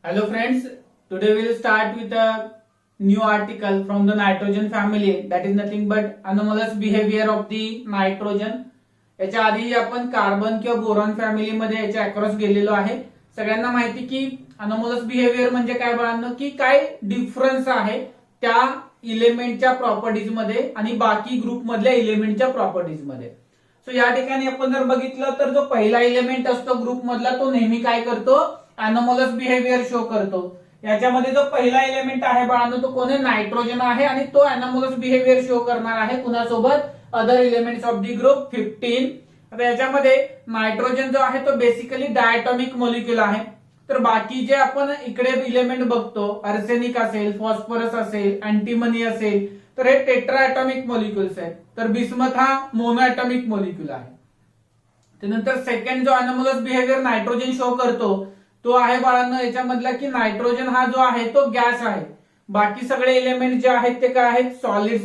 Hello friends, today we will start with a new article from the nitrogen family, that is nothing but anomalous behavior of the nitrogen. याच्या आधी आपण carbon किंवा boron family मध्ये याच्या across गेलेलो आहे. सगळ्यांना माहिती की anomalous behavior म्हणजे काय बाळांनो, की काय डिफरन्स आहे त्या इलेमेंटच्या प्रॉपर्टीज मध्ये आणि बाकी ग्रुप मधल्या इलेमेंटच्या प्रॉपर्टीज मध्ये. सो या ठिकाणी आपण जर बघितलं तर जो पहिला इलेमेंट असतो ग्रुप मधला तो नेहमी काय करतो, अनोमलस बिहेवियर शो करतो. याच्यामध्ये जो पहिला एलिमेंट आहे बाळांनो तो कोण आहे, नायट्रोजन आहे आणि तो अनोमलस बिहेवियर शो करणार आहे कुणासोबत, other elements of the group 15. आता याच्यामध्ये नायट्रोजन जो आहे तो बेसिकली डायटॉमिक मॉलिक्यूल आहे. तर बाकी जे आपण इकडे इलेमेंट बघतो, आर्सेनिक असेल, फॉस्फरस असेल, अँटीमनी असेल, तर हे टेट्रा ऍटॉमिक मॉलिक्युल्स आहेत. तर बिस्मथ हा मोनो ऍटॉमिक मॉलिक्यूल आहे. त्यानंतर सेकंड जो अनोमलस बिहेवियर नायट्रोजन शो करतो तो आहे बाळांनो याच्यामधला की नायट्रोजन हा जो आहे तो गॅस आहे. बाकी सगळे एलिमेंट जे आहेत ते काय आहेत, सॉलिड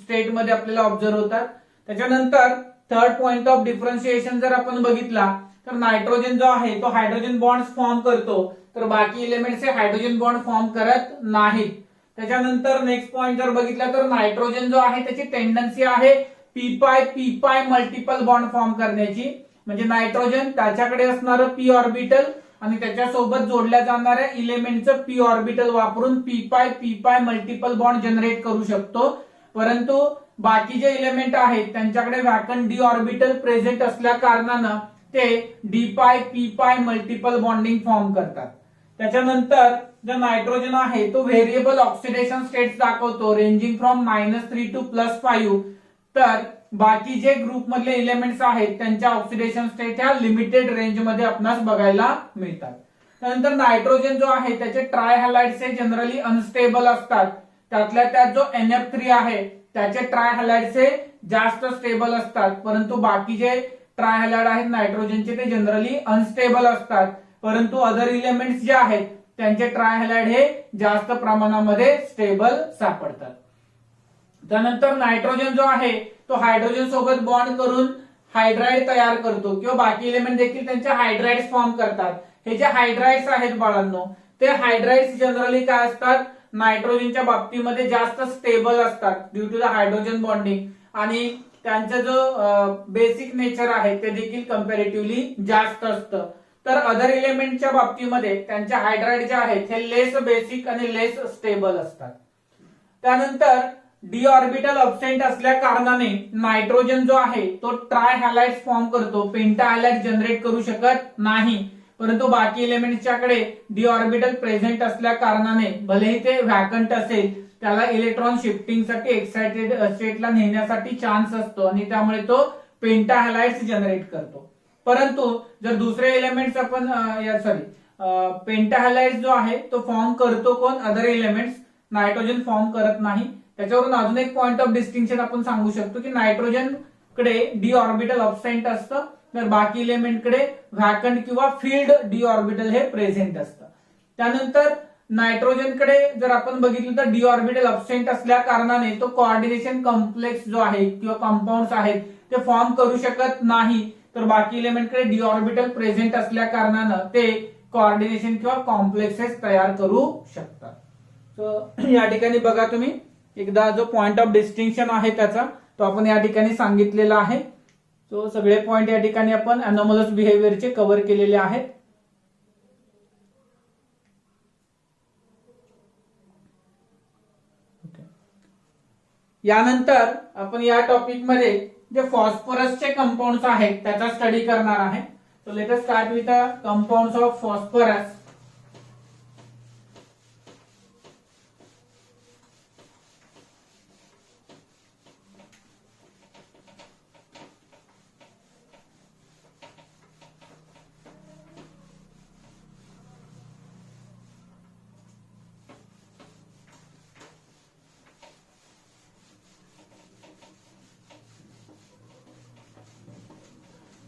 स्टेट मध्ये आपल्याला ऑब्झर्व होतात. त्याच्यानंतर थर्ड पॉइंट ऑफ डिफरन्शिएशन जर आपण बघितला तर नायट्रोजन जो आहे तो हायड्रोजन बॉन्ड फॉर्म करतो, तर बाकी एलिमेंट्स हे हायड्रोजन बॉन्ड फॉर्म करत नाहीत. त्याच्यानंतर नेक्स्ट पॉइंट जर बघितला तर नायट्रोजन जो आहे त्याची टेंडन्सी आहे पी पाय मल्टिपल बॉन्ड फॉर्म करण्याची. म्हणजे नायट्रोजन त्याच्याकडे असणारं पी ऑर्बिटल आणि त्याच्यासोबत जोडल्या जाणाऱ्या इलेमेंटचं पी ऑर्बिटल वापरून पी पाय मल्टिपल बॉन्ड जनरेट करू शकतो. परंतु बाकी जे इलेमेंट आहेत त्यांच्याकडे व्हॅकंट डी ऑर्बिटल प्रेझेंट असल्या कारणानं ते डी पी पाय मल्टिपल बॉन्डिंग फॉर्म करतात. त्याच्यानंतर जो नायट्रोजन आहे तो व्हेरिएबल ऑक्सिडेशन स्टेट्स दाखवतो रेंजिंग फ्रॉम -3 टू +5. तर बाकी जे ग्रुप मधले इलेमेंट्स आहेत त्यांच्या ऑक्सिडेशन स्टेट ह्या लिमिटेड रेंज मध्ये आपणास बघायला मिळतात. त्यानंतर नायट्रोजन जो आहे त्याचे ट्रायहॅलाइड्स हे जनरली अनस्टेबल असतात. त्यातल्या त्यात जो NF3 आहे त्याचे ट्रायहॅलाइड्स हे जास्त स्टेबल असतात. परंतु बाकी जे ट्रायहॅलाइड आहेत नायट्रोजनचे ते जनरली अनस्टेबल असतात. परंतु अदर इलेमेंट्स जे आहेत त्यांचे ट्रायहॅलाइड हे जास्त प्रमाणामध्ये स्टेबल सापडतात. त्यानंतर नायट्रोजन जो आहे तो हायड्रोजन सोबत बॉन्ड करून हायड्राइड तयार करतो किंवा बाकी इलेमेंट देखील त्यांचे हायड्राइड्स फॉर्म करतात. हे जे हायड्राइड्स आहेत बाळांनो ते हायड्राइड्स जनरली काय असतात, नायट्रोजनच्या बाबतीमध्ये जास्त स्टेबल असतात due to the hydrogen bonding आणि त्यांचं जो बेसिक नेचर आहे ते देखील कंपॅरेटिव्हली जास्त असतं. तर अदर इलेमेंटच्या बाबतीमध्ये त्यांचे हायड्राइड जे आहेत हे लेस बेसिक आणि लेस स्टेबल असतात. त्यानंतर डी ऑर्बिटल अब्सेंट असल्या कारणाने नायट्रोजन जो आहे तो ट्रायहॅलाइड फॉर्म करतो, पेंटाहॅलाइड जनरेट करू शकत नाही. परंतु बाकी एलिमेंट्सच्याकडे डी ऑर्बिटल प्रेझेंट असल्या कारणाने भलेही ते व्हॅकंट असेल त्याला इलेक्ट्रॉन शिफ्टिंगसाठी एक्साइटेड स्टेटला नेण्यासाठी चान्स असतो आणि त्यामुळे तो पेंटाहॅलाइड्स जनरेट करतो. परंतु जर दुसरे एलिमेंट्स आपण पेंटाहॅलाइड जो आहे तो फॉर्म करतो कोण, अदर एलिमेंट्स, नायट्रोजन फॉर्म करत नाही. त्याच्यावरून अजून एक पॉइंट ऑफ डिस्टिंक्शन आपण सांगू शकतो की नायट्रोजन कडे डी ऑर्बिटल अब्सेंट असतं, तर बाकी इलेमेंट कडे व्हॅकंट किंवा फिल्ड डी ऑर्बिटल हे प्रेझेंट असतं. त्यानंतर नायट्रोजन कडे जर आपण बघितलं तर डी ऑर्बिटल अब्सेंट असल्या कारणाने तो कोऑर्डिनेशन कॉम्प्लेक्स जो आहे किंवा कंपाऊंड्स आहेत ते फॉर्म करू शकत नाही. तर बाकी इलेमेंट कडे डी ऑर्बिटल प्रेझेंट असल्या कारणानं ते कोऑर्डिनेशन किंवा कॉम्प्लेक्सेस तयार करू शकतात. सो या ठिकाणी बघा तुम्ही एकदा जो पॉइंट ऑफ डिस्टिंक्शन आहे त्याचा तो आपण या ठिकाणी सांगितलेला आहे. सो सगळे पॉइंट या ठिकाणी आपण अनोमलस बिहेवियरचे कव्हर केलेले आहेत. यानंतर आपण या टॉपिक मध्ये जे फॉस्फरसचे कंपाऊंड्स आहेत त्याचा स्टडी करणार आहे. So let us start with the compounds of phosphorus.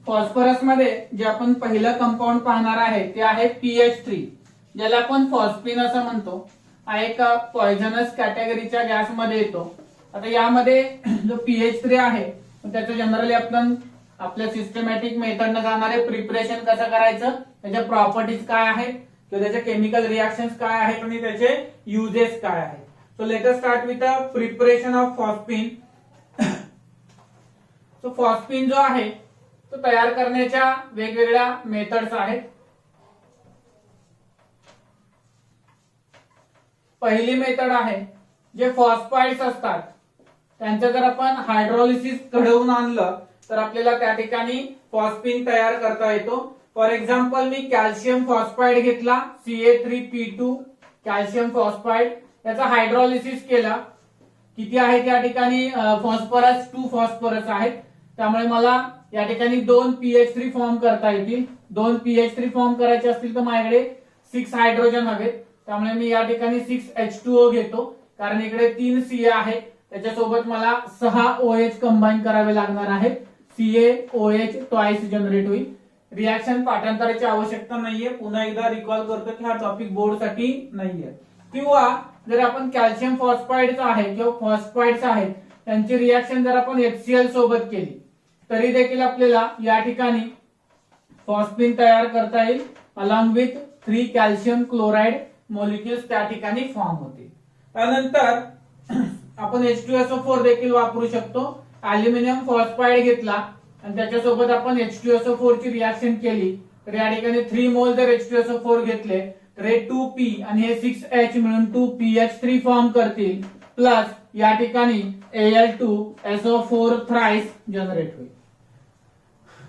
Phosphorus मध्ये जे आपण पहिलं कंपाऊंड पाहणार आहे ते आहे PH3, ज्याला आपण फॉस्फिन असं म्हणतो. हा एक पॉइझनस कॅटेगरीच्या गॅस मध्ये येतो. आता यामध्ये जो PH3 आहे त्याचं जनरली आपण आपल्या सिस्टमॅटिक मेथडने जाणारे प्रिपरेशन कसं करायचं, त्याच्या प्रॉपर्टीज काय आहेत किंवा त्याचे केमिकल रिएक्शन्स काय आहेत आणि त्याचे युजेस काय आहेत. So let us start with the preparation of phosphine. So phosphine जो आहे तो तयार करण्याच्या वेगवेगळ्या मेथड्स आहेत. पहिली मेथड आहे जे फॉस्फाइड्स असतात त्यांचं जर आपण हायड्रोलिसिस घडवून आणलं तर आपल्याला त्या ठिकाणी फॉस्फिन तयार करता येतो. For example me calcium phosphide घेतला Ca3P2 कॅल्शियम फॉस्फाइड, याचा हायड्रोलिसिस केला. किती आहे त्या ठिकाणी फॉस्फरस 2 फॉस्फरस आहेत, त्यामुळे मला या ठिकाणी 2 PH3 फॉर्म करता येतील. 2 PH3 फॉर्म करायचे असतील तर माझ्याकडे 6 हायड्रोजन हवेत, त्यामुळे मी या ठिकाणी 6H2O घेतो. कारण इकडे 3 Ca आहेत, त्याच्यासोबत मला 6 OH कंबाईन करावे लागणार आहेत. CaOH ट्वाइस जनरेट होईल. रिएक्शन पाठांतराची आवश्यकता नाहीये, पुन्हा एकदा रिकॉल करतो की हा टॉपिक बोर्ड साठी नाहीये. किंवा जर आपण कॅल्शियम फॉस्फाइड्स आहे किंवा फॉस्फाइड्स आहेत त्यांची रिएक्शन जर आपण HCl सोबत केली तरी देखील आपल्याला या ठिकाणी फॉस्फिन तयार करता येईल. Along with 3 calcium chloride molecules त्या ठिकाणी फॉर्म होतील. त्यानंतर आपण H2SO4 देखील वापरू शकतो. अल्युमिनियम फॉस्फाइड घेतला आणि त्याच्यासोबत आपण H2SO4 ची रिएक्शन केली तर या ठिकाणी 3 मोल जर H2SO4 घेतले तर हे 2P आणि हे 6H मिळून 2PH3 फॉर्म करतील. प्लस या ठिकाणी Al2SO4 थ्राइस जनरेट होईल.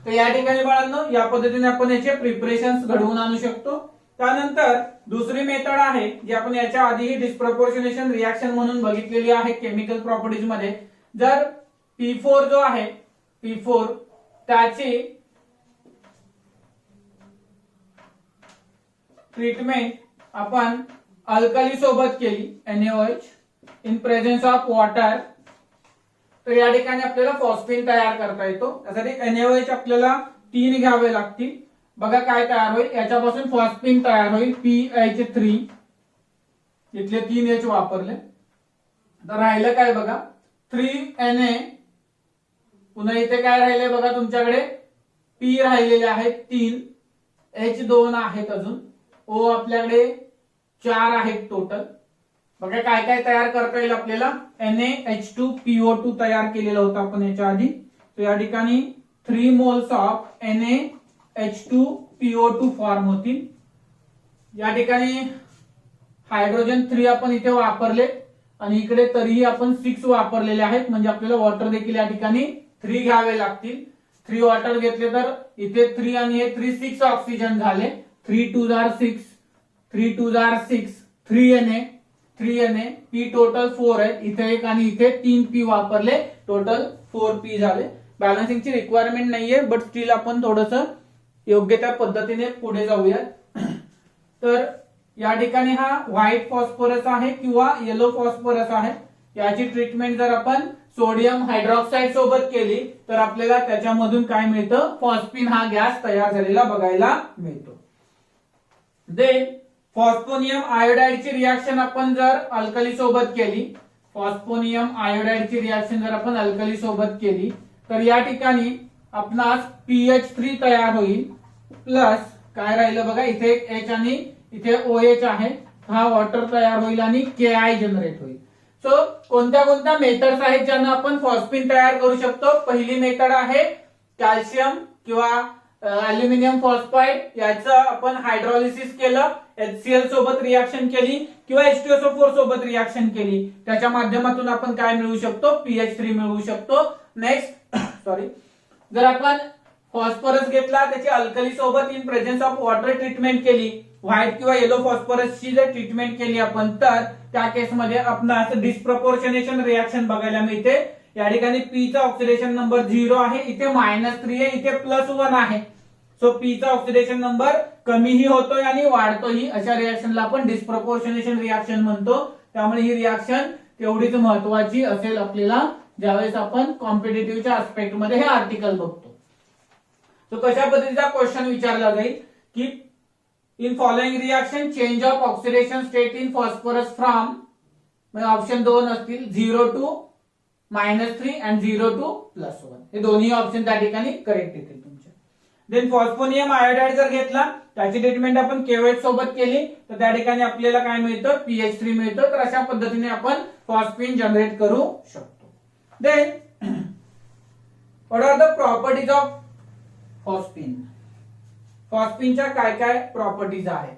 तर या ठिकाणी बाळांनो या पद्धतीने आपण याचे प्रिपरेशन्स घडवून आणू शकतो. त्यानंतर दुसरी मेथड आहे जी आपण याच्या आधीही डिस्प्रपोर्शनेशन रिएक्शन म्हणून बघितलेली आहे केमिकल प्रॉपर्टीज मध्ये. जर P4 जो आहे P4 त्याची ट्रीटमेंट आपण अल्कली सोबत केली NaOH in presence of water तर या ठिकाणी आपल्याला फॉस्फिन तयार करता येतो. त्यासाठी NaOH आपल्याला 3 घ्यावे लागतील. बघा काय तयार होईल, याच्यापासून फॉस्फिन तयार होईल PH3. इथले 3H वापरले तर राहिलं काय बघा 3Na. पुन्हा इथे काय राहिले बघा तुमच्याकडे P राहिलेले आहेत 3, H2 आहेत, अजून O आपल्याकडे 4 आहेत टोटल. बघा काय काय तयार करता येईल आपल्याला. NaH2PO2 तयार केलेला होता आपण याच्या आधी. तर या ठिकाणी 3 मोल्स ऑफ NaH2PO2 फॉर्म होतील. या ठिकाणी हायड्रोजन 3 आपण इथे वापरले आणि इकडे तरीही आपण 6 वापरलेले आहेत, म्हणजे आपल्याला वॉटर देखील या ठिकाणी 3 घ्यावे लागतील. 3 वॉटर घेतले तर इथे 3 आणि हे 3 6 ऑक्सिजन झाले. 3 2 जार 6, 3 2 जार 6, 3Na, P टोटल 4 आहे. इथे एक आणि इथे 3P वापरले, टोटल 4P झाले. बॅलन्सिंगची रिक्वायरमेंट नाहीये, बट स्टील आपण थोडस योग्य त्या पद्धतीने पुढे जाऊया. तर या ठिकाणी हा व्हाईट फॉस्फरस आहे किंवा येलो फॉस्फरस आहे. याची ट्रीटमेंट जर आपण सोडियम हायड्रॉक्साईड सोबत केली तर आपल्याला त्याच्यामधून काय मिळतं, फॉस्फिन हा गॅस तयार झालेला बघायला मिळतो. देन फॉस्फोनियम आयोडाइडची रिएक्शन आपण जर अल्कली सोबत केली, फॉस्फोनियम आयोडाइडची रिएक्शन जर आपण अल्कली सोबत केली तर या ठिकाणी आपणास PH3 तयार होईल. प्लस काय राहिलं बघा इथे एक H आणि इथे OH आहे, हा वॉटर तयार होईल आणि Ki जनरेट होईल. सो कोणत्या कोणत्या मेथड्स आहेत ज्यांना आपण फॉस्फिन तयार करू शकतो. पहिली मेथड आहे कॅल्शियम किंवा अल्युमिनियम फॉस्फाइड, याचं आपण हायड्रोलिसिस केलं, HCl सोबत रिएक्शन केली किंवा H2SO4 सोबत रिएक्शन केली, त्याच्या माध्यमातून आपण काय मिळवू शकतो, PH3 मिळवू शकतो. नेक्स्ट जर आपण फॉस्फरस घेतला त्याची अल्कली सोबत in presence of water treatment केली, व्हाईट किंवा येलो फॉस्फरसची जर ट्रीटमेंट केली आपण तर त्या केसमध्ये आपणास डिस्प्रपोर्शनेशन रिएक्शन बघायला मिळते. या ठिकाणी P चा ऑक्सिडेशन नंबर 0 आहे, इथे -3 आहे, इथे +1 आहे. सो P चा ऑक्सिडेशन नंबर कमीही होतोय आणि वाढतोही, अशा रिएक्शनला आपण डिस्प्रपोर्शनेशन रिएक्शन म्हणतो. त्यामुळे ही रिएक्शन तेवढीच महत्वाची असेल आपल्याला ज्यावेळेस आपण कॉम्पिटिटिव्हच्या आस्पेक्ट मध्ये हे आर्टिकल बघतो. तो कशा पद्धतीचा क्वेश्चन विचारला जाईल की in following reaction change of oxidation state in phosphorus from option 2 असतील 0 to -3 and 0 to +1. हे दोन्ही ऑप्शन त्या ठिकाणी करेक्ट येतील तुमचे. देन फॉस्फोनियम आयोडाइड जर घेतला त्याची ट्रीटमेंट आपण केवेट सोबत केली तर त्या ठिकाणी आपल्याला काय मिळतं, पीएच3 मिळतं. तर अशा पद्धतीने आपण फॉस्फिन जनरेट करू शकतो. Then what are the properties of phosphine. फॉस्फिनच्या काय काय प्रॉपर्टीज आहेत.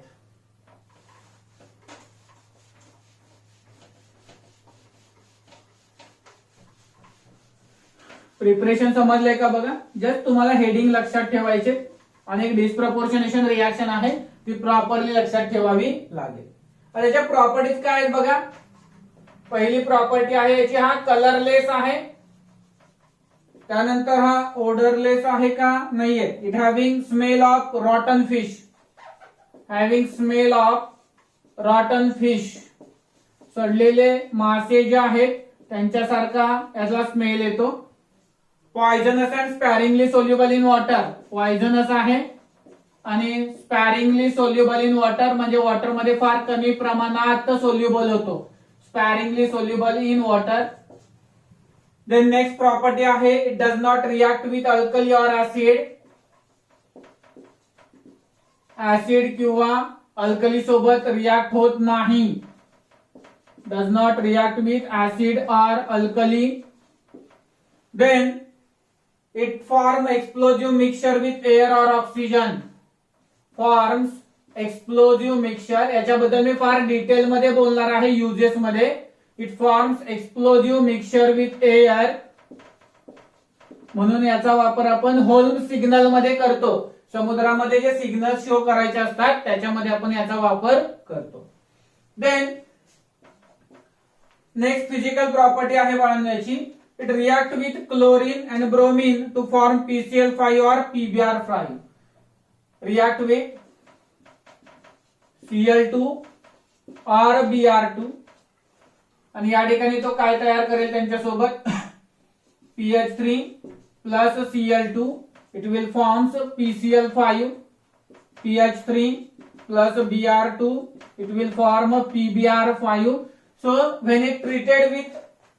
प्रिपरेशन समजलंय का बघा. जस्ट तुम्हाला हेडिंग लक्षात ठेवायचे आणि एक डिस्प्रपोर्शनेशन रिएक्शन आहे ती प्रॉपरली लक्षात ठेवावी लागेल. त्याच्या प्रॉपर्टीज काय आहेत बघा. पहिली प्रॉपर्टी आहे याची, हा कलरलेस आहे. त्यानंतर हा ओडरलेस आहे का, नाहीये. It having smell of rotten fish. Having smell of rotten fish. सडलेले मासे जे आहेत त्यांच्यासारखा याचा स्मेल येतो. Poisonous and sparingly soluble in water. Poisonous आहे आणि स्पॅरिंगली सोल्युबल इन वॉटर म्हणजे वॉटर मध्ये फार कमी प्रमाणात सोल्युबल होतो. Sparingly soluble in water. Then next property आहे, it does not react with alkali or acid. Acid किंवा अल्कली सोबत रिएक्ट होत नाही. Does not react with acid or alkali. Then it form explosive mixture with air or oxygen. Forms explosive mixture. याच्याबद्दल मी फार detail मध्ये बोलणार आहे uses मध्ये. It forms explosive mixture with air. म्हणून याचा वापर आपण होल्म सिग्नल मध्ये करतो. समुद्रामध्ये जे सिग्नल शो करायचे असतात त्याच्यामध्ये आपण याचा वापर करतो. देन नेक्स्ट फिजिकल प्रॉपर्टी आहे बाळांनो याची, it react with chlorine and bromine to form PCl5 or PBr5. React with Cl2 or Br2 आणि या ठिकाणी तो काय तयार करेल त्यांच्यासोबत PH3 plus Cl2. It will forms PCl5. PH3 plus Br2. It will form PBr5. So when it treated with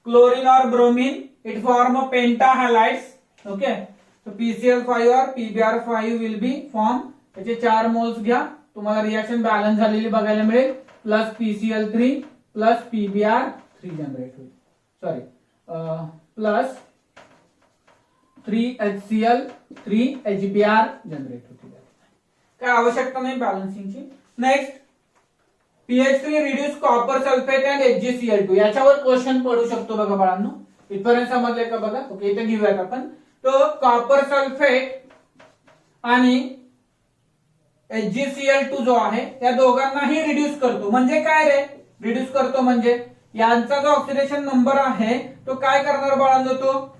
chlorine or bromine, it form a pentahalides. Okay, so PCl5 or PBr5 will be formed. त्याचे 4 moles घ्या, तुम्हाला reaction balance झालेली बघायला मिळेल. Plus PCl3 plus PBr3 generate होईल. Sorry, plus 3HCl 3HBr generate होतील. काय आवश्यकता नाही बॅलन्सिंगची. Next PH3 reduce copper sulphate and HgCl2. याच्यावर क्वेश्चन पडू शकतो बघा बाळांनो. इथपर्यंत समजले का बघा. ओके, इथे घेऊयात आपण. तो कॉपर सल्फेट आणि HgCl2 जो आहे त्या दोघांनाही रिड्यूस करतो. म्हणजे काय रे रिड्यूस करतो म्हणजे यांचा जो ऑक्सिडेशन नंबर आहे तो काय करणार बाळांनो, तो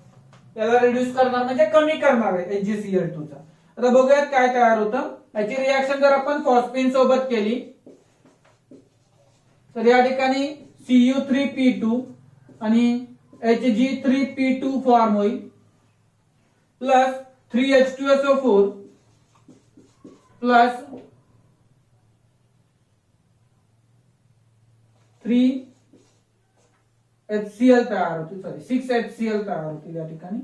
त्याला रिड्यूस करणार म्हणजे कमी करणार आहे HgCl2 चा. आता बघूयात काय तयार होतं. याची रिएक्शन जर आपण फॉस्फिन सोबत केली तर या ठिकाणी Cu3P2 आणि Hg3P2 फॉर्म होईल. प्लस 3H2SO4 प्लस 3HCl तयार होतील. सॉरी 6HCl तयार होतील या ठिकाणी.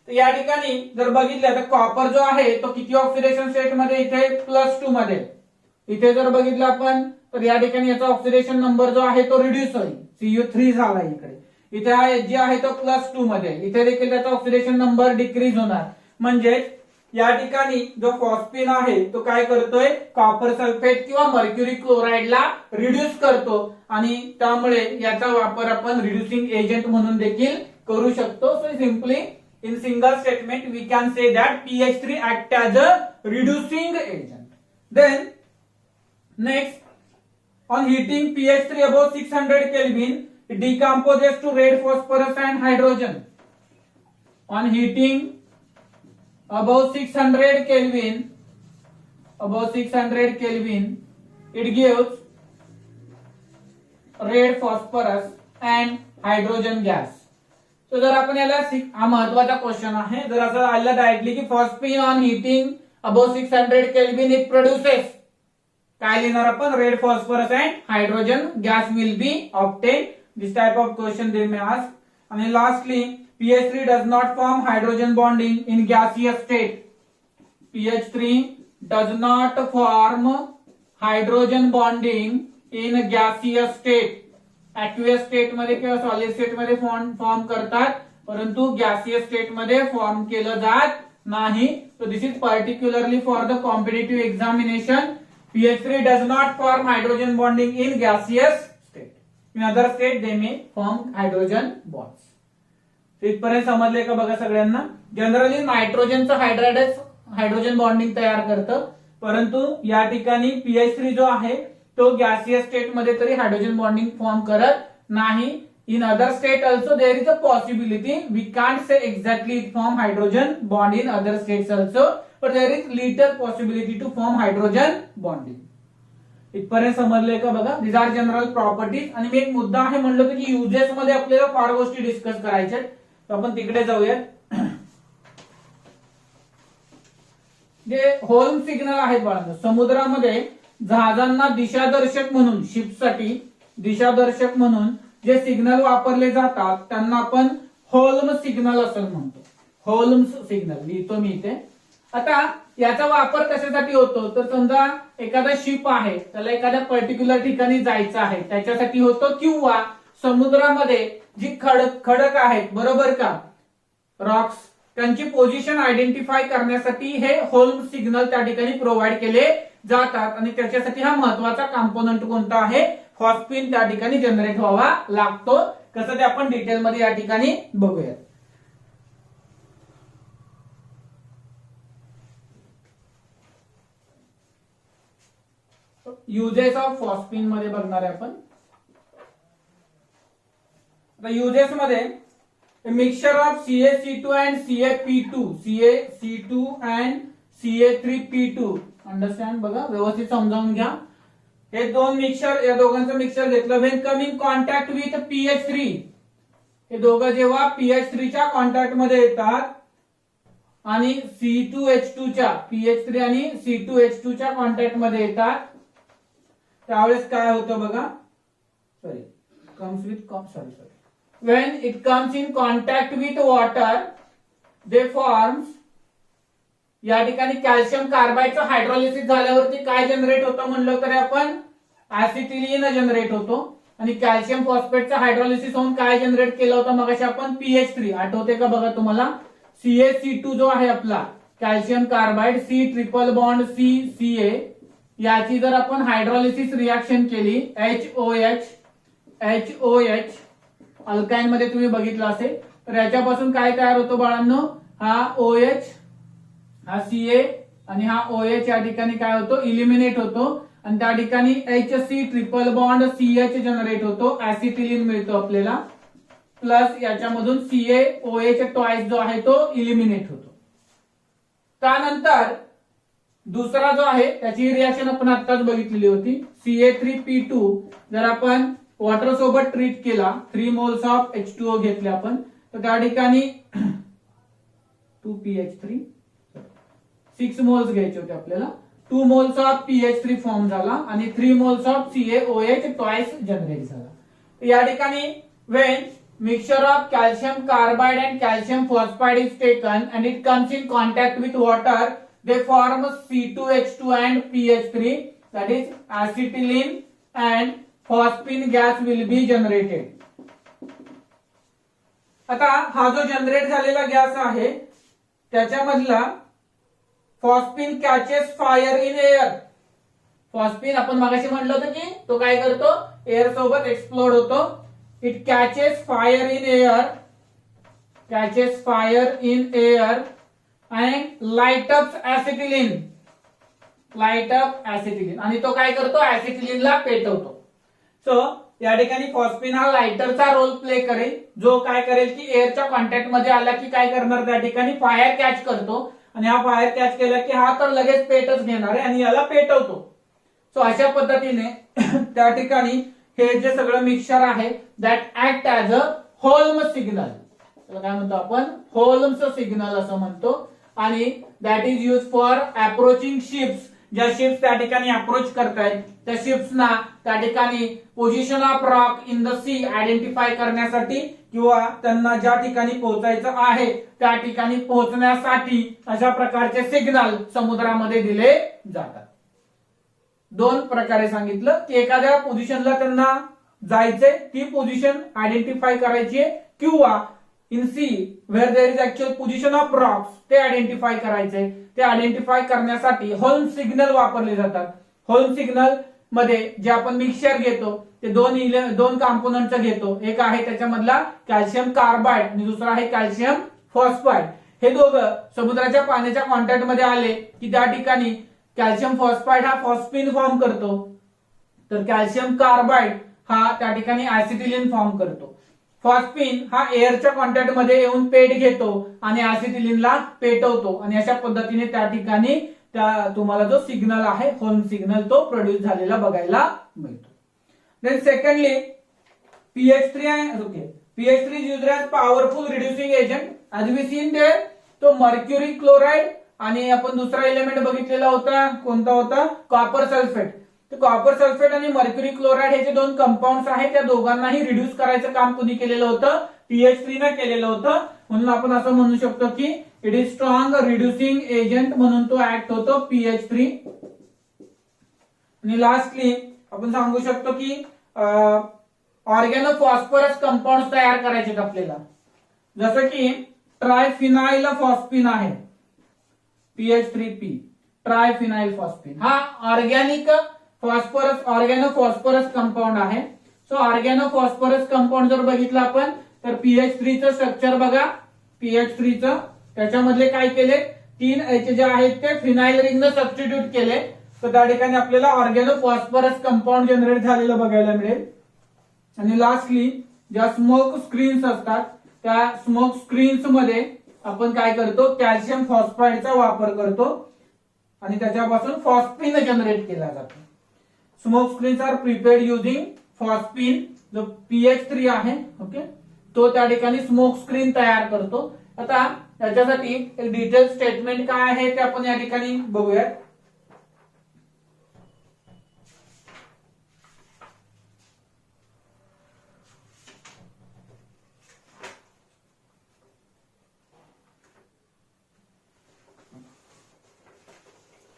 तर या ठिकाणी जर बघितलं तर कॉपर जो आहे तो किती ऑक्सिडेशन स्टेट मध्ये, इथे +2 मध्ये. इथे जर बघितलं आपण तर या ठिकाणी याचा ऑक्सिडेशन नंबर जो आहे तो रिड्यूस होईल. Cu3 झाला इकडे. इथे हा Hg आहे तो +2 मध्ये. इथे देखील त्याचा ऑक्सिडेशन नंबर डिक्रीज होणार. म्हणजे या ठिकाणी जो फॉस्फिन आहे तो काय करतोय, कॉपर सल्फेट किंवा मर्क्युरी क्लोराइडला रिड्यूस करतो आणि त्यामुळे याचा वापर आपण रिड्युसिंग एजंट म्हणून देखील करू शकतो. So simply in single statement we can say that PH3 act as a reducing agent. Then next, on heating PH3 above 600 Kelvin, it decomposes to red phosphorus and hydrogen. On heating above 600 Kelvin, it gives red phosphorus and hydrogen gas. So जर आपण याला हा महत्वाचा question आहे. जर असं आलं directly की phosphine on heating above 600 kelvin it produces, काय लिहिणार आपण, red phosphorus and hydrogen gas will be obtain. This type of question they may ask. आणि lastly PH3 does not form hydrogen bonding in gaseous state. PH3 does not form hydrogen bonding in gaseous state. Aqueous state मध्ये किंवा solid state मध्ये form करतात, परंतु gaseous state मध्ये form केलं जात नाही. So this is particularly for the competitive examination. PH3 does not form hydrogen bonding in gaseous state. In other state they may form hydrogen bonds. इथपर्यंत समजले का बघा सगळ्यांना. जनरली नायट्रोजनचं हायड्रोजन बॉन्डिंग तयार करतं, परंतु या ठिकाणी PH3 जो आहे तो गॅसियस स्टेट मध्ये तरी हायड्रोजन बॉन्डिंग फॉर्म करत नाही. In other state also there is a possibility. We can't say exactly it form hydrogen bond in other states also, but there is little possibility to form hydrogen bonding. इथपर्यंत समजलंय का बघा. these are general properties. आणि मी एक मुद्दा आहे म्हणलं होतं की युजेस मध्ये आपल्याला फार गोष्टी डिस्कस करायच्या, तर आपण तिकडे जाऊयात. जे होल्म सिग्नल आहेत बाळांनो, समुद्रामध्ये जहाजांना दिशादर्शक म्हणून, शिपसाठी दिशादर्शक म्हणून जे सिग्नल वापरले जातात त्यांना आपण होल्म सिग्नल असं म्हणतो. होल्म सिग्नल लिहितो मी इथे. आता याचा वापर कशासाठी होतो, तर समजा एखादा शिप आहे, त्याला एखाद्या पर्टिक्युलर ठिकाणी जायचं आहे, त्याच्यासाठी होतो. किंवा समुद्रामध्ये जी खडक आहेत, बरोबर का, रॉक्स, त्यांची पोझिशन आयडेंटिफाय करण्यासाठी हे होल्म सिग्नल त्या ठिकाणी प्रोव्हाइड केले जातात. आणि त्याच्यासाठी हा महत्वाचा कॉम्पोनंट कोणता आहे, फॉस्फिन त्या ठिकाणी जनरेट व्हावा लागतो. कसं ते आपण डिटेलमध्ये या ठिकाणी बघूयात. युजेस ऑफ फॉस्फिन मध्ये बघणार आहे आपण. युजेस मध्ये mixture of CaC2 and CaP2, CaC2 and CA3P2. Understand, बघा व्यवस्थित समजावून घ्या. हे दोन मिक्सचर, या दोघांचं मिक्सचर घेतलं. When come in contact with PH3, हे दोघं जेव्हा PH3 च्या कॉन्टॅक्ट मध्ये येतात आणि C2H2 च्या, PH3 आणि C2H2 च्या कॉन्टॅक्ट मध्ये येतात, त्यावेळेस काय होतं बघा. When it comes in contact with water, they forms, या ठिकाणी कॅल्शियम कार्बाइडचं हायड्रोलिसिस झाल्यावरती काय जनरेट होतं म्हणलं तर आपण ऍसिटिलीन जनरेट होतो. आणि कॅल्शियम फॉस्फेटचं हायड्रोलिसिस होऊन काय जनरेट केलं होतं मगाशी आपण, PH3. आठवते का बघा तुम्हाला. CaC2 जो आहे आपला calcium carbide, C triple bond CCA, याची जर आपण हायड्रोलिसिस रिएक्शन केली, HOH अल्काइन मध्ये तुम्ही बघितलं असेल, तर याच्यापासून काय तयार होतं बाळांनो, हा OH, हा CA आणि हा OH या ठिकाणी काय होतो, इलिमिनेट होतो. आणि त्या ठिकाणी HC triple bond CH generate होतो, ऍसिटिलीन मिळतो आपल्याला. प्लस याच्यामधून CaOH ट्वाइस जो आहे तो इलिमिनेट होतो. त्यानंतर दुसरा जो आहे त्याची रिएक्शन आपण आत्ताच बघितलेली होती. CA3P2 जर आपण वॉटर सोबत ट्रीट केला, 3 मोल्स ऑफ H2O घेतले आपण, तर त्या ठिकाणी 2PH3, 6 मोल्स घ्यायचे होते आपल्याला. 2 मोल्स ऑफ PH3 फॉर्म झाला आणि 3 moles of CaOH twice generate झाला. या ठिकाणी Wien mixture of calcium carbide and calcium phosphide is taken and it comes in contact with water, they form C2H2 and PH3, that is acetylene and phosphine gas will be generated. आता हा जो generate झालेला gas आहे त्याच्यामधला phosphine catches fire in air. Phosphine आपण मगाशी म्हटलं होतं की तो काय करतो, एअर सोबत एक्सप्लोड होतो. It catches fire in air, catches fire in air and light up acetylene, light up acetylene, आणि तो काय करतो, ऍसिटिलीनला पेटवतो. सो या ठिकाणी फॉस्फिन हा लायटरचा रोल प्ले करेल, जो काय करेल की एअरच्या कॉन्टॅक्ट मध्ये आला की काय करणार, त्या ठिकाणी फायर कॅच करतो. आणि हा फायर कॅच केला की हा तर लगेच पेटच घेणार आहे आणि याला पेटवतो. सो अशा पद्धतीने त्या ठिकाणी हे जे सगळं मिक्सचर आहे that act as a Holme signal, त्याला काय म्हणतो आपण, होल्म्स सिग्नल असं म्हणतो. आणि that is use for approaching ships. ज्या शिप्स त्या ठिकाणी अप्रोच करतायत त्या शिप्सना त्या ठिकाणी position of rock in the sea identify करण्यासाठी किंवा त्यांना ज्या ठिकाणी पोहोचायचं आहे त्या ठिकाणी पोहोचण्यासाठी अशा प्रकारचे सिग्नल समुद्रामध्ये दिले जातात. दोन प्रकारे सांगितलं की एखाद्या पोझिशनला त्यांना जायचंय, ती पोझिशन आयडेंटिफाय करायची किंवा in sea where there is actual position of rocks ते आयडेंटिफाय करायचे. ते आयडेंटिफाय करण्यासाठी होल्म सिग्नल वापरले जातात. होल्म सिग्नल मध्ये जे आपण मिक्सचर घेतो ते दोन कंपोनंटचं घेतो. एक आहे त्याच्यामधला कॅल्शियम कार्बाइड आणि दुसरा आहे कॅल्शियम फॉस्फाइड. हे दोघं समुद्राच्या पाण्याच्या कॉन्टॅक्ट मध्ये आले की त्या ठिकाणी कॅल्शियम फॉस्फाइड हा फॉस्फिन फॉर्म करतो, तर कॅल्शियम कार्बाइड हा त्या ठिकाणी ऍसिटिलीन फॉर्म करतो. फॉस्फिन हा एअरच्या कॉन्टॅक्ट मध्ये येऊन पेट घेतो आणि ऍसिटिलीनला पेटवतो आणि अशा पद्धतीने त्या ठिकाणी तुम्हाला जो सिग्नल आहे होल्म सिग्नल तो प्रोड्यूस झालेला बघायला मिळतो. देन सेकंडली pH3 आहे. pH3 is used as powerful reducing agent as we seen there. तो मर्क्युरी क्लोराइड आणि आपण दुसरा एलिमेंट बघितलेला होता, कोणता होता? Copper sulphate. तर कॉपर सल्फेट आणि मर्क्युरी क्लोराइड हे जे दोन कंपाऊंड्स आहेत त्या दोघांनाही रिड्यूस करायचं काम कोणी केलेलं होतं? pH3 ने केलेलं होतं. म्हणून आपण असं म्हणू शकतो की it is strong reducing agent म्हणून तो ऍक्ट होतो pH3. आणि लास्टली आपण सांगू शकतो की ऑर्गॅनोफॉस्फरस कंपाऊंड तयार करायचे आपल्याला, जसं की ट्रायफिनाइल फॉस्फिन आहे pH3P. ट्रायफिनाइल फॉस्फिन हा ऑर्गॅनोफॉस्फरस कंपाऊंड आहे. सो ऑर्गॅनोफॉस्फरस कंपाऊंड जर बघितलं आपण तर pH3 चं स्ट्रक्चर बघा. pH3 चं त्याच्यामधले काय केले? 3 H जे आहेत ते फिनाइल रिंगनं सबस्टिट्यूट केले, तर त्या ठिकाणी आपल्याला ऑर्गॅनोफॉस्फरस कंपाऊंड जनरेट झालेलं बघायला मिळेल. आणि लास्टली ज्या स्मोक स्क्रीन्स असतात त्या स्मोक स्क्रीन्स मध्ये आपण काय करतो? कॅल्शियम फॉस्फाइडचा वापर करतो आणि त्याच्यापासून फॉस्फिन जनरेट केला जातो. Smoke screens are prepared using phosphine. जो pH3 आहे ओके, तो त्या ठिकाणी स्मोक स्क्रीन तयार करतो. आता त्याच्यासाठी एक डिटेल स्टेटमेंट काय आहे ते आपण या ठिकाणी बघूयात.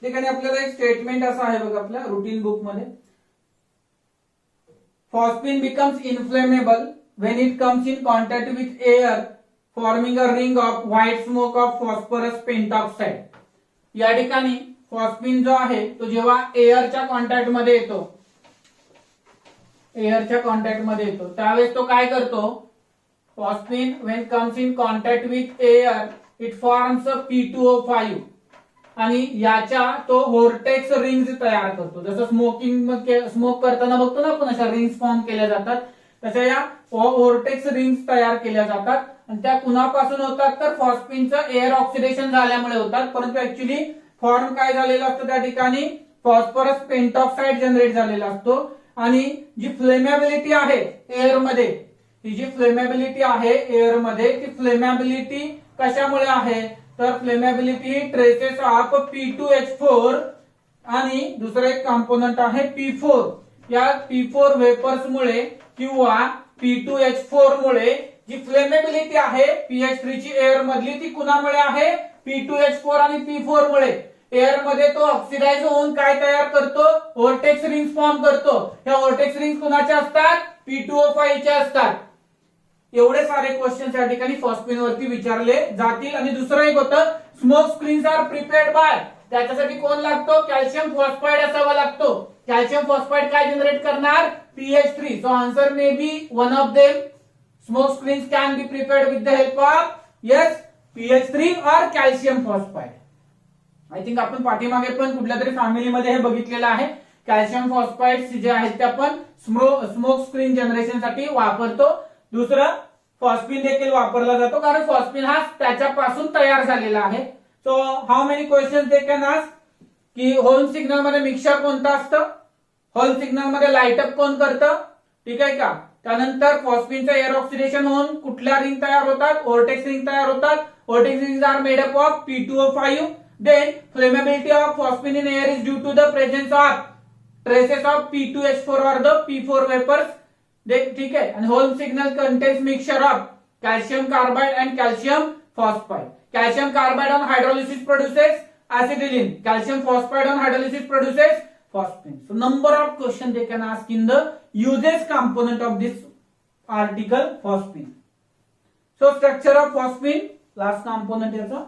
ठिकाणी आपल्याला एक स्टेटमेंट असं आहे बघा आपल्या रुटीन बुक मध्ये. Phosphine becomes inflammable when it comes in contact with air forming a ring of white smoke of phosphorus pentoxide. या ठिकाणी फॉस्फिन जो आहे तो जेव्हा एअरच्या कॉन्टॅक्ट मध्ये येतो त्यावेळेस तो काय करतो? Phosphine when comes in contact with air it forms a P2O5 आणि याच्या तो व्होर्टेक्स रिंग्स तयार करतो. जसं स्मोक करताना बघतो ना आपण अशा रिंग्स फॉर्म केल्या जातात, तशा या व्होर्टेक्स रिंग्स तयार केल्या जातात. आणि त्या कुणापासून होतात? तर फॉस्फिनचं एअर ऑक्सिडेशन झाल्यामुळे होतात. परंतु ऍक्च्युली फॉर्म काय झालेला असतो त्या ठिकाणी? फॉस्फरस पेंटॉक्साइड जनरेट झालेला असतो. आणि जी फ्लेमेबिलिटी आहे एअरमध्ये, ही जी फ्लेमेबिलिटी आहे एअरमध्ये, ती फ्लेमेबिलिटी कशामुळे आहे? तर flammability he traces of P2H4 आणि दुसरा एक कंपोनंट आहे P4. या P4 वेपर्स मुळे किंवा P2H4 मुळे जी फ्लेमेबिलिटी आहे pH3 ची एअर मधली ती कुणामुळे आहे? P2H4 आणि P4 मुळे. एअर मध्ये तो ऑक्सिडाइज होऊन काय तयार करतो? व्होर्टेक्स रिंग्स फॉर्म करतो. ह्या व्होर्टेक्स रिंग्स कुणाच्या असतात? P2O5 च्या असतात. एवढे सारे क्वेश्चन या ठिकाणी फॉस्फिन वरती विचारले जातील. आणि दुसरं एक होतं smoke screens are prepared by. त्याच्यासाठी कोण लागतो? कॅल्शियम फॉस्फाइड असावा लागतो. कॅल्शियम फॉस्फाइड काय जनरेट करणार? pH3. So answer may be one of them. Smoke screens can be prepared with the help of yes pH3 और कॅल्शियम फॉस्फाइड. आय थिंक आपण पाठीमागे पण कुठल्या तरी फॅमिलीमध्ये हे बघितलेलं आहे. कॅल्शियम फॉस्फाइड जे आहेत ते आपण स्मोक स्क्रीन जनरेशन साठी वापरतो. दुसरं फॉस्फिन देखील वापरला जातो कारण फॉस्फिन हा त्याच्यापासून तयार झालेला आहे. So how many question they can ask की होल्म सिग्नल मध्ये मिक्सचर कोणतं असतं? होल्म सिग्नल मध्ये लाईटअप कोण करतं? ठीक आहे का? त्यानंतर फॉस्फिनचं एअर ऑक्सिडेशन होऊन कुठल्या रिंग तयार होतात? व्होर्टेक्स रिंग तयार होतात. Vortex rings are made up of P2O5. Then flammability of phosphine in air is due to the presence of traces of P2H4 or the P4 vapors. ठीक आहे. आणि whole signal contains mixture of calcium carbide and calcium phosphide. Calcium carbide on hydrolysis produces acetylene. Calcium phosphide on hydrolysis produces phosphine. So number of questions they can ask in the uses component of this article phosphine. So structure of phosphine, last component yacha.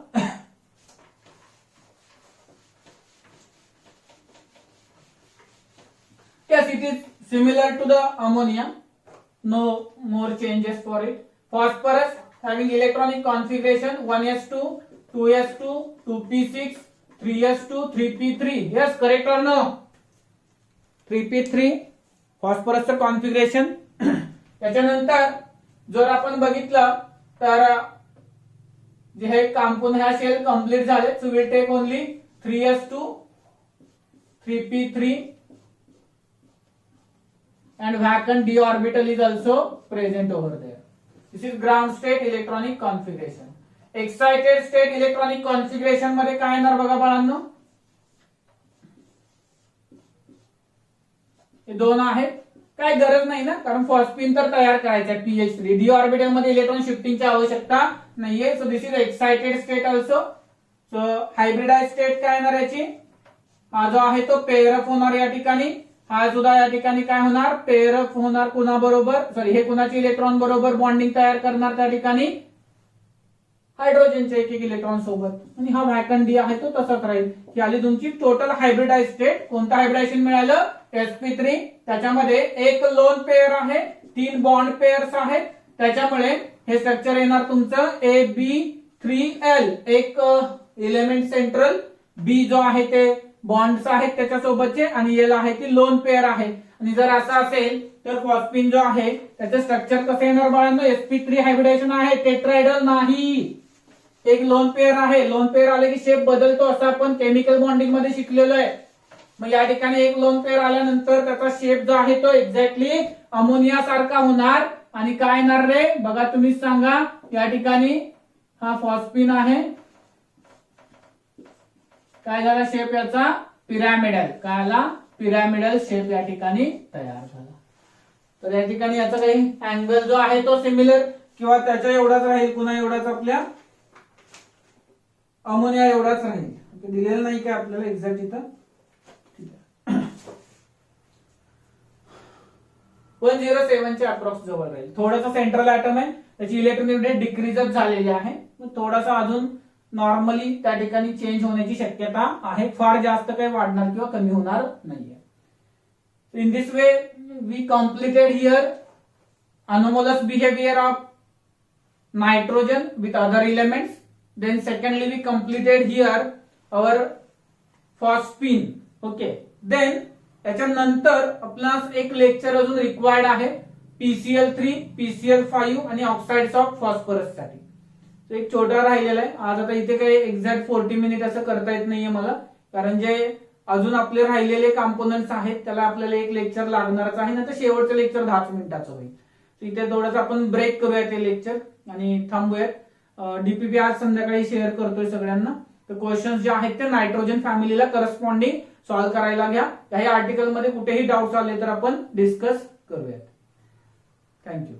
Yes, it is similar to the ammonia. No more changes for it. Phosphorus having electronic configuration 1s2, 2s2, 2p6, 3s2, 3p3. Yes, correct or no? 3p3 फॉस्फरसचं configuration. त्याच्यानंतर जर आपण बघितलं तर जे हे component हा shell complete झाले. So will take only 3s2, 3p3 and vacant d orbital is also present over there. This is ground state electronic configuration. Excited state electronic configuration मध्ये काय येणार बघा बाळांनो, हे दोन आहेत. काय गरज नाही ना, कारण फॉस्फिन तर तयार करायचं आहे pH3. डी ऑर्बिटल मध्ये इलेक्ट्रॉन शिफ्टिंगची आवश्यकता नाहीये. So this is excited state also. So hybridize state काय येणार याची, हा जो आहे तो पेअर अप होणार या ठिकाणी. हा सुद्धा या ठिकाणी काय होणार, पेअर अप होणार कुणाबरोबर, सॉरी हे कुणाचे इलेक्ट्रॉन बरोबर बॉन्डिंग तयार करणार त्या ठिकाणी हायड्रोजनचे एक एक इलेक्ट्रॉन सोबत. आणि हा व्हॅकंट डी आहे तो तसाच राहील. ही आली तुमची टोटल हायब्रिडाइज स्टेट. कोणतं हायब्रिडायझेशन मिळालं, sp3. त्याच्यामध्ये एक लोन पेअर आहे, 3 बॉन्ड पेअर्स आहेत. त्याच्यामुळे हे स्ट्रक्चर येणार तुमचं AB3L. एक एलिमेंट सेंट्रल, बी जो आहे ते बॉन्ड्स आहेत त्याच्यासोबतचे, आणि एल आहे ती लोन पेअर आहे. आणि जर असं असेल तर फॉस्फिन जो आहे त्याचं स्ट्रक्चर कसं येणार बाळांनो, sp3 हायब्रिडायझेशन आहे, टेट्राहेड्रल नाही. एक लोन पेअर आहे, लोन पेअर आले की शेप बदलतो असं आपण केमिकल बॉन्डिंग मध्ये शिकलेलो आहे. मग या ठिकाणी एक लोन पेअर आल्यानंतर त्याचा शेप जो आहे तो एक्झॅक्टली अमोनिया सारखा होणार. आणि काय येणार रे बघा, तुम्हीच सांगा. या ठिकाणी हा फॉस्फिन आहे, काय झाला शेप याचा, पिरॅमिडल. काय आला, पिरॅमिडल शेप या ठिकाणी तयार झाला. तर या ठिकाणी याचा काही अँगल जो आहे तो सिमिलर किंवा त्याच्या एवढाच राहील, पुन्हा एवढाच आपल्या अमोनिया एवढाच राहील. दिलेलं नाही काय आपल्याला एक्झॅक्ट इथं. 107 च्या अप्रॉक्स जवळ राहील. थोडासा सेंट्रल ऍटम आहे, त्याची इलेक्ट्रॉनिक डिक्रीजच झालेली आहे. थोडासा अजून नॉर्मली त्या ठिकाणी चेंज होण्याची शक्यता आहे. फार जास्त काही वाढणार किंवा कमी होणार नाहीये. In this way we completed here anomalous behavior of nitrogen with other elements. Then secondly we completed here our phosphine. Okay. Then त्याच्यानंतर आपल्याला एक लेक्चर अजून रिक्वायर्ड आहे PCl3, PCl5 आणि ऑक्साइड्स ऑफ फॉस्फरस साठी. एक छोटा राहिलेला आहे आज. आता इथे काही एक्झॅक्ट 40 मिनिट असं करता येत नाहीये मला, कारण जे अजून आपले राहिलेले कॉम्पोनंट्स आहेत त्याला आपल्याला एक लेक्चर लागणारच आहे ना. तर शेवटचं लेक्चर 10 मिनिटाचं होईल. इथे थोडंसं आपण ब्रेक करूया ते लेक्चर आणि थांबूयात. डीपीपी आज संध्याकाळी शेअर करतोय सगळ्यांना. तर क्वेश्चन्स जे आहेत ते नायट्रोजन फॅमिलीला करस्पॉन्डिंग सॉल्व्ह करायला घ्या. काही आर्टिकल मध्ये कुठेही डाऊट्स आले तर आपण डिस्कस करूयात. थँक्यू.